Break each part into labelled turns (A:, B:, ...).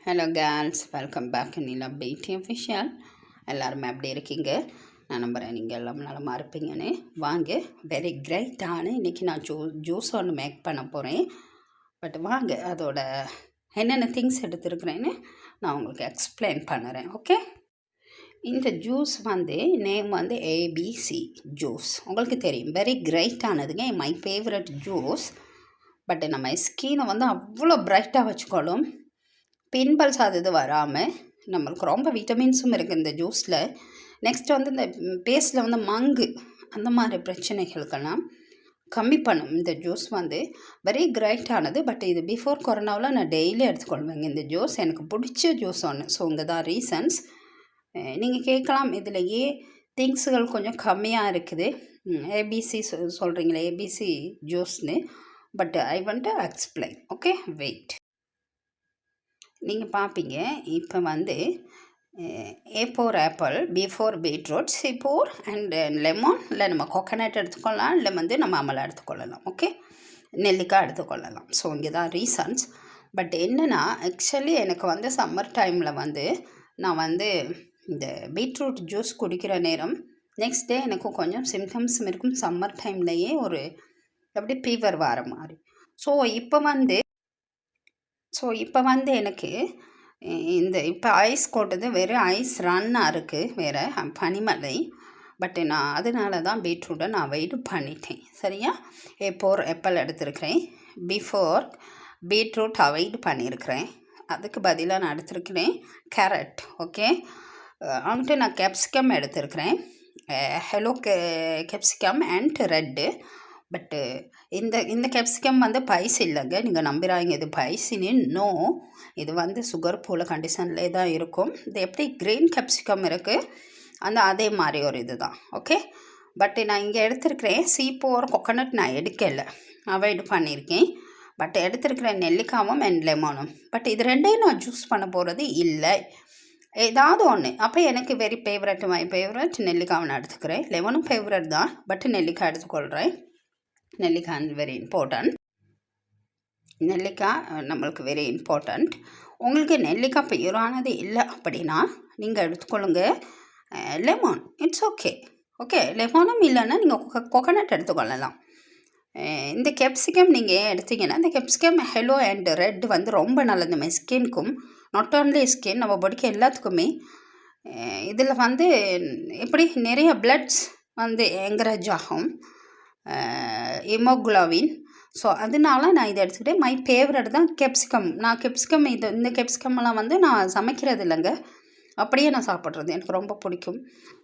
A: Hello girls, welcome back நிலா beauty official. எல்லாருமே அப்படி இருக்கீங்க. நான் நம்புகிறேன் நீங்கள் எல்லாம் நலமாக இருப்பீங்கன்னு. வாங்க, வெரி கிரேட்டான இன்றைக்கி நான் ஜூஸ் ஒன்று மேக் பண்ண போகிறேன். பட் வாங்க, அதோட என்னென்ன திங்ஸ் எடுத்துருக்குறேன்னு நான் உங்களுக்கு எக்ஸ்பிளைன் பண்ணுறேன். ஓகே, இந்த ஜூஸ் நேம் ஏபிசி ஜூஸ். உங்களுக்கு தெரியும், வெரி கிரேட்டானதுங்க, மை ஃபேவரட் ஜூஸ். பட் நம்ம ஸ்கினை அவ்வளோ பிரைட்டாக வச்சுக்கொள்ளும், பிம்பிள்ஸ் அது இது வராமல். நம்மளுக்கு ரொம்ப விட்டமின்ஸும் இருக்குது இந்த ஜூஸில். நெக்ஸ்ட் இந்த பேஸில் மங்கு அந்த மாதிரி பிரச்சனைகளுக்கெல்லாம் கம்மி பண்ணும் இந்த ஜூஸ். வெரி கிரேட்டானது. பட் இது பிஃபோர் கொரோனாவில் நான் டெய்லி எடுத்துக்கொள்வேங்க இந்த ஜூஸ். எனக்கு பிடிச்ச ஜூஸ் ஒன்று. ஸோ இங்கே தான் ரீசன்ஸ். நீங்கள் கேட்கலாம், இதில் திங்ஸுகள் கொஞ்சம் கம்மியாக இருக்குது, ஏபிசி சொல்கிறீங்களே, ஏபிசி ஜூஸ்னு. But I want to explain. Okay, wait. நீங்கள் பார்ப்பீங்க, இப்போ A4 apple, B4 beetroot, C4 and lemon. இல்லை நம்ம கோகனட் எடுத்துக்கொள்ளலாம், இல்லை நம்ம அமலா எடுத்துக்கொள்ளலாம். ஓகே, நெல்லிக்காய் எடுத்துக்கொள்ளலாம். ஸோ இங்கே தான் ரீசன்ஸ். பட் என்னென்னா, ஆக்சுவலி எனக்கு சம்மர் டைமில் நான் இந்த பீட்ரூட் ஜூஸ் குடிக்கிற நேரம் நெக்ஸ்ட் டே எனக்கு கொஞ்சம் சிம்டம்ஸும் இருக்கும். சம்மர் டைம்லேயே ஒரு அப்படியே ஃபீவர் வர மாதிரி. ஸோ இப்போ எனக்கு இப்போ ஐஸ் கொட்டுது, வெறும் ஐஸ் ரன்னாக இருக்குது, வேறு பனிமலை. பட் நான் அதனால தான் பீட்ரூட்டை நான் அவாய்ட் பண்ணிட்டேன். சரியா, A4 ஆப்பிள் எடுத்துருக்கிறேன், பிஃபோர் பீட்ரூட் அவாய்ட் பண்ணியிருக்கிறேன். அதுக்கு பதிலாக நான் எடுத்துருக்கிறேன் கேரட். ஓகே, அவன்ட்டு நான் கேப்சிகம் எடுத்துருக்கிறேன், ஹெலோ கேப்சிகம் அண்ட் ரெட்டு. பட்டு இந்த கேப்சிகம் பைஸ் இல்லைங்க, நீங்கள் நம்புகிறாங்க இது பைஸின்னு. நோ, இது சுகர் போல் கண்டிஷன்லேயே தான் இருக்கும். இது எப்படி க்ரீன் கேப்சிகம் இருக்குது அதே மாதிரி ஒரு இது தான். ஓகே, பட் நான் இங்கே எடுத்துருக்கிறேன் C4 கோகனட் நான் எடுக்கலை, அவாய்டு பண்ணியிருக்கேன். பட் எடுத்துருக்கிறேன் நெல்லிக்காவும் அண்ட் லெமனும். பட் இது ரெண்டையும் நான் ஜூஸ் பண்ண போகிறது இல்லை, ஏதாவது ஒன்று. அப்போ எனக்கு வெரி ஃபேவரட், மை ஃபேவரட் நெல்லிக்காவை நான் எடுத்துக்கிறேன். லெமனும் ஃபேவரட் தான், பட் நெல்லிக்காய் எடுத்துக்கொள்கிறேன். நெல்லிக்காய் வெரி இம்பார்ட்டண்ட். நெல்லிக்காய் நம்மளுக்கு வெரி இம்பார்ட்டண்ட். உங்களுக்கு நெல்லிக்காய் பியூரானது இல்லை அப்படின்னா நீங்கள் எடுத்துக்கொள்ளுங்க லெமன், இட்ஸ் ஓகே. ஓகே, லெமனும் இல்லைன்னா நீங்கள் கோகனட் எடுத்துக்கொள்ளலாம். இந்த கேப்சிகம் நீங்கள் ஏன் எடுத்தீங்கன்னா, இந்த கேப்சிகம் ஹெலோ அண்ட் ரெட் ரொம்ப நல்லது நம்ம ஸ்கின்க்கும். நாட் ஓன்லி ஸ்கின், நம்ம பாடிக்கு எல்லாத்துக்குமே. இதில் எப்படி நிறைய பிளட்ஸ் என்கரேஜ் ஆகும், ஹீமோகுளோபின். ஸோ அதனால நான் இதை எடுத்துக்கிட்டேன். மை ஃபேவரட் தான் கேப்சிகம். நான் கேப்சிகம் இந்த கேப்சிகம்லாம் நான் சமைக்கிறது இல்லைங்க, அப்படியே நான் சாப்பிட்றது எனக்கு ரொம்ப பிடிக்கும்.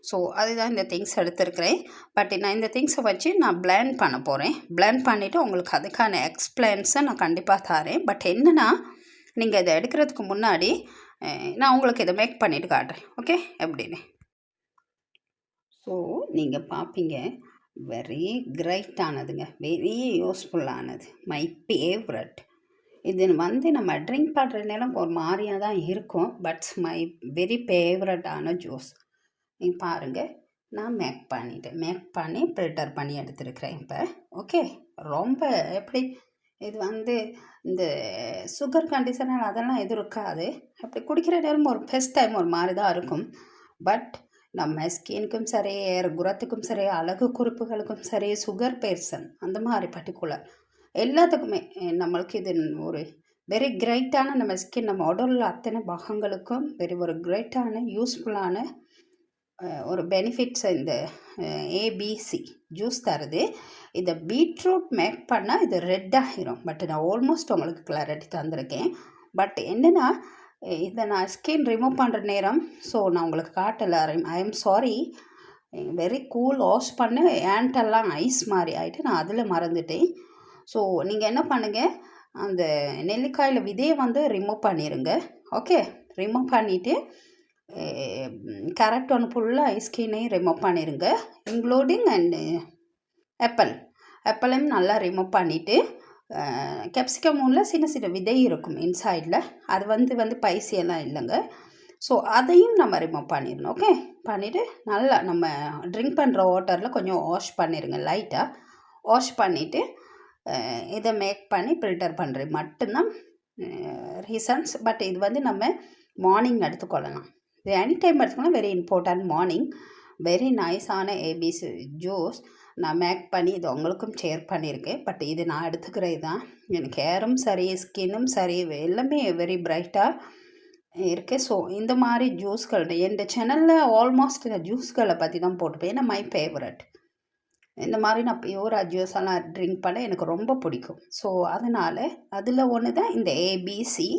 A: ஸோ அதுதான் இந்த திங்ஸ் எடுத்துருக்கிறேன். பட் நான் இந்த திங்ஸை வச்சு நான் பிளெண்ட் பண்ண போகிறேன். பிளெண்ட் பண்ணிவிட்டு உங்களுக்கு அதுக்கான எக்ஸ்பிளைன்ஸை நான் கண்டிப்பாக தரேன். பட் என்னென்னா, நீங்கள் இதை எடுக்கிறதுக்கு முன்னாடி நான் உங்களுக்கு இதை மேக் பண்ணிவிட்டு காட்டுறேன். ஓகே, எப்படின்னு. ஸோ நீங்கள் பார்ப்பீங்க, வெரி கிரேட்டானதுங்க, வெரி யூஸ்ஃபுல்லானது, மை ஃபேவரட். இது நம்ம ட்ரிங்க் பண்ணுற நேரம் ஒரு மாதிரியாக தான் இருக்கும், பட் மை வெரி ஃபேவரட்டான ஜூஸ். நீங்கள் பாருங்கள், நான் மேக் பண்ணி ஃபில்டர் பண்ணி எடுத்துருக்கிறேன் இப்போ. ஓகே, ரொம்ப எப்படி இது இந்த சுகர் கண்டிஷனர் அதெல்லாம் எதுவும் இருக்காது. அப்படி குடிக்கிற நேரம் ஒரு ஃபஸ்ட் டைம் ஒரு மாதிரி தான் இருக்கும். பட் நம்ம ஸ்கின்னுக்கும் சரி, குரத்துக்கும் சரி, அழகு குறிப்புகளுக்கும் சரி, சுகர் பேர்சன் அந்த மாதிரி பர்டிகுலர் எல்லாத்துக்குமே நம்மளுக்கு இது ஒரு வெரி கிரேட்டான, நம்ம ஸ்கின் நம்ம உடலில் அத்தனை பாகங்களுக்கும் ஒரு கிரேட்டான யூஸ்ஃபுல்லான ஒரு பெனிஃபிட்ஸ் இந்த ஏபிசி ஜூஸ் தருது. இதை பீட்ரூட் மேக் பண்ணால் இது ரெட் ஆகிரும். பட் நான் ஆல்மோஸ்ட் உங்களுக்கு கிளாரிட்டி தந்திருக்கேன். பட் என்னென்னா, இதை நான் ஸ்கின் ரிமூவ் பண்ணுற நேரம், ஸோ நான் உங்களுக்கு காட்டலை, I am sorry. Very cool wash பண்ண ஏண்டெல்லாம் ஐஸ் மாதிரி ஆகிட்டு நான் அதில் மறந்துட்டேன். ஸோ நீங்கள் என்ன பண்ணுங்கள், அந்த நெல்லிக்காயில் விதையை ரிமூவ் பண்ணிடுங்க. ஓகே, ரிமூவ் பண்ணிவிட்டு கேரட் ஒன்று ஃபுல்லாக ஐஸ்கினையும் ரிமூவ் பண்ணிடுங்க, இன்க்ளூடிங் அண்டு ஆப்பிளையும் நல்லா ரிமூவ் பண்ணிவிட்டு, கேப்சிகம் ஒன்றில் சின்ன சின்ன விதை இருக்கும் இன்சைடில், அது பைசியெல்லாம் இல்லைங்க. ஸோ அதையும் நம்ம ரிமூவ் பண்ணிடணும். ஓகே, பண்ணிவிட்டு நல்லா நம்ம ட்ரிங்க் பண்ணுற வாட்டரில் கொஞ்சம் வாஷ் பண்ணிடுங்க, லைட்டாக வாஷ் பண்ணிவிட்டு இதை மேக் பண்ணி ஃபில்டர் பண்ணுறது மட்டும்தான் ரீசன்ஸ். பட் இது வந்து நம்ம மார்னிங் எடுத்துக்கொள்ளலாம். இது எனி டைம் எடுத்துக்கலாம். Very important morning. வெரி நைஸான ஏபிசி ஜூஸ் நான் மேக் பண்ணி இது உங்களுக்கும் ஷேர் பண்ணியிருக்கேன். பட் இது நான் எடுத்துக்கிறது தான். எனக்கு ஹேரும் சரி, ஸ்கின்னும் சரி, எல்லாமே வெரி பிரைட்டாக இருக்குது. ஸோ இந்த மாதிரி ஜூஸ்கள் என் சேனலில் ஆல்மோஸ்ட் இந்த ஜூஸ்களை பற்றி தான் போட்டுப்பேன். ஏன்னா மை ஃபேவரட். இந்த மாதிரி நான் பியூராக ஜூஸ் எல்லாம் ட்ரிங்க் பண்ண எனக்கு ரொம்ப பிடிக்கும். ஸோ அதனால் அதில் ஒன்று தான் இந்த ஏபிசி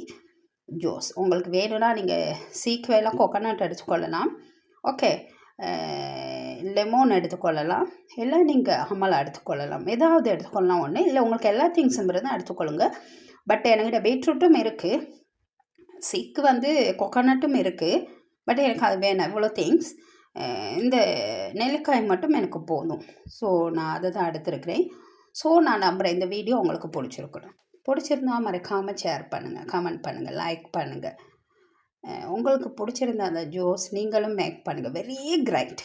A: ஜூஸ். உங்களுக்கு வேணும்னா நீங்கள் சீக்வேலாம் கொக்கனட் எடுத்துக்கொள்ளலாம். ஓகே, லெமன் எடுத்துக்கொள்ளலாம். இல்லை நீங்கள் அமலா எடுத்துக்கொள்ளலாம். ஏதாவது எடுத்துக்கொள்ளலாம் ஒன்று. இல்லை உங்களுக்கு எல்லா திங்ஸும் தான் எடுத்துக்கொள்ளுங்க. பட் என்கிட்ட பீட்ரூட்டும் இருக்குது, சீக்கு வந்து கொக்கனட்டும் இருக்குது. பட் எனக்கு அது வேணாம். இவ்வளோ திங்ஸ். இந்த நெல்லிக்காய் மட்டும் எனக்கு போதும். ஸோ நான் அதை தான் எடுத்துருக்கிறேன். ஸோ நான் நம்புகிறேன் இந்த வீடியோ உங்களுக்கு பிடிச்சிருக்கணும். பிடிச்சிருந்தா மறக்காமல் ஷேர் பண்ணுங்கள், கமெண்ட் பண்ணுங்கள், லைக் பண்ணுங்கள். உங்களுக்கு பிடிச்சிருந்த அந்த ஜூஸ் நீங்களும் மேக் பண்ணுங்கள். வெரி கிரைட்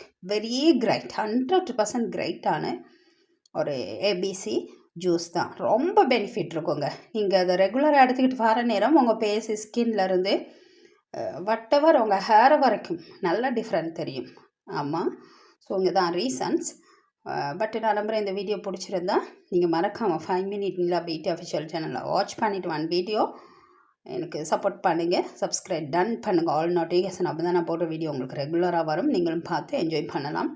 A: 100% கிரைட்டான ஒரு ஏபிசி ஜூஸ் தான். ரொம்ப பெனிஃபிட் இருக்குங்க. நீங்கள் அதை ரெகுலராக எடுத்துக்கிட்டு வர நேரம் உங்கள் ஃபேஸ் ஸ்கின்லேருந்து வட்டவர் உங்கள் ஹேர் வரைக்கும் நல்ல டிஃப்ரெண்ட் தெரியும். ஆமாம், ஸோ இங்கே தான் ரீசன்ஸ். பட் நான் நம்புகிறேன் இந்த வீடியோ பிடிச்சிருந்தா நீங்கள் மறக்காமல் 5 minute நிலா பியூட்டி அஃபிஷியல் சேனலில் வாட்ச் பண்ணிவிட்டு 1 வீடியோ எனக்கு சப்போர்ட் பண்ணுங்கள். சப்ஸ்கிரைப் டன் பண்ணுங்கள். All notification. அப்போ தான் நான் போடுற வீடியோ உங்களுக்கு ரெகுலராக வரும். நீங்களும் பார்த்து என்ஜாய் பண்ணலாம்.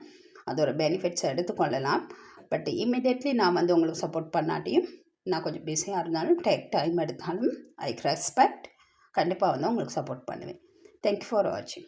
A: அதோட பெனிஃபிட்ஸ் எடுத்துக்கொள்ளலாம். பட் இம்மிடியட்லி நான் வந்து உங்களுக்கு சப்போர்ட் பண்ணாட்டியும், நான் கொஞ்சம் பிஸியாக இருந்தாலும், டேக் டைம் எடுத்தாலும் ஐ ரெஸ்பெக்ட். கண்டிப்பாக வந்து உங்களுக்கு சப்போர்ட் பண்ணுவேன். தேங்க்யூ ஃபார் வாட்சிங்.